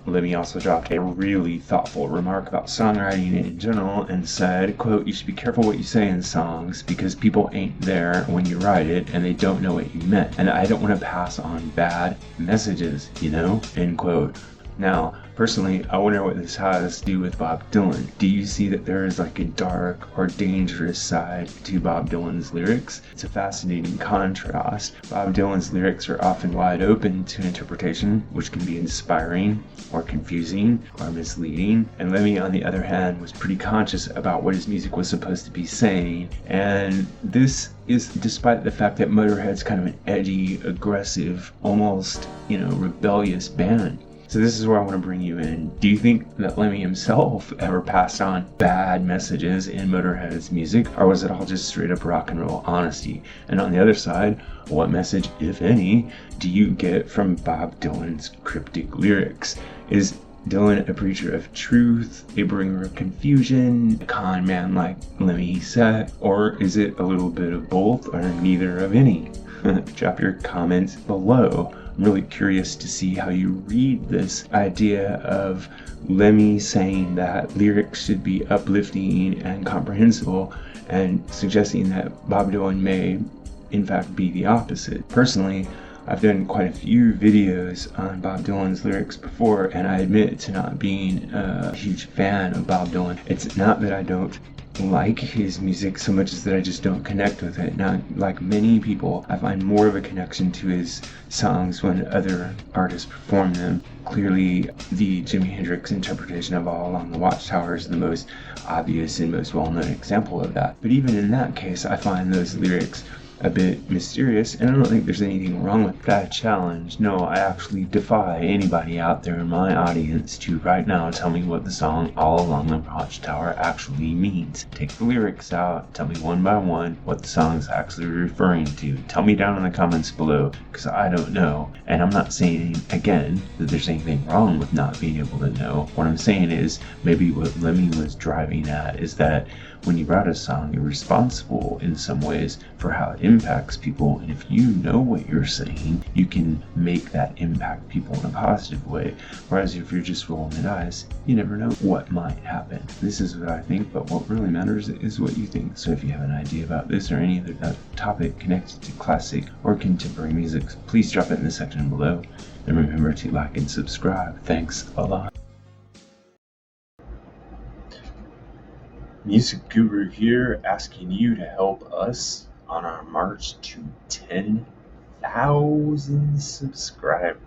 Lemmy also dropped a really thoughtful remark about songwriting in general and said, quote, "You should be careful what you say in songs because people ain't there when you write it and they don't know what you meant. And I don't want to pass on bad messages, you know," end quote. Now, personally, I wonder what this has to do with Bob Dylan. Do you see that there is like a dark or dangerous side to Bob Dylan's lyrics? It's a fascinating contrast. Bob Dylan's lyrics are often wide open to interpretation, which can be inspiring or confusing or misleading. And Lemmy, on the other hand, was pretty conscious about what his music was supposed to be saying. And this is despite the fact that Motörhead's kind of an edgy, aggressive, almost, rebellious band. So this is where I want to bring you in. Do you think that Lemmy himself ever passed on bad messages in Motörhead's music, or was it all just straight up rock and roll honesty? And on the other side, what message, if any, do you get from Bob Dylan's cryptic lyrics? Is Dylan a preacher of truth, a bringer of confusion, a con man like Lemmy said, or is it a little bit of both or neither of any? Drop your comments below. I'm really curious to see how you read this idea of Lemmy saying that lyrics should be uplifting and comprehensible and suggesting that Bob Dylan may in fact be the opposite. Personally, I've done quite a few videos on Bob Dylan's lyrics before, and I admit to not being a huge fan of Bob Dylan. It's not that I don't like his music so much as that I just don't connect with it. Now, like many people, I find more of a connection to his songs when other artists perform them. Clearly, the Jimi Hendrix interpretation of All Along the Watchtower is the most obvious and most well-known example of that. But even in that case, I find those lyrics a bit mysterious, and I don't think there's anything wrong with that challenge. No, I actually defy anybody out there in my audience to right now tell me what the song All Along the Watchtower actually means. Take the lyrics out, tell me one by one what the song's actually referring to. Tell me down in the comments below, because I don't know. And I'm not saying, again, that there's anything wrong with not being able to know. What I'm saying is, maybe what Lemmy was driving at is that when you write a song, you're responsible in some ways for how it impacts people, and if you know what you're saying, you can make that impact people in a positive way. Whereas if you're just rolling the dice, you never know what might happen. This is what I think, but what really matters is what you think. So if you have an idea about this or any other topic connected to classic or contemporary music, please drop it in the section below. And remember to like and subscribe. Thanks a lot. MusicGuru here, asking you to help us on our march to 10,000 subscribers.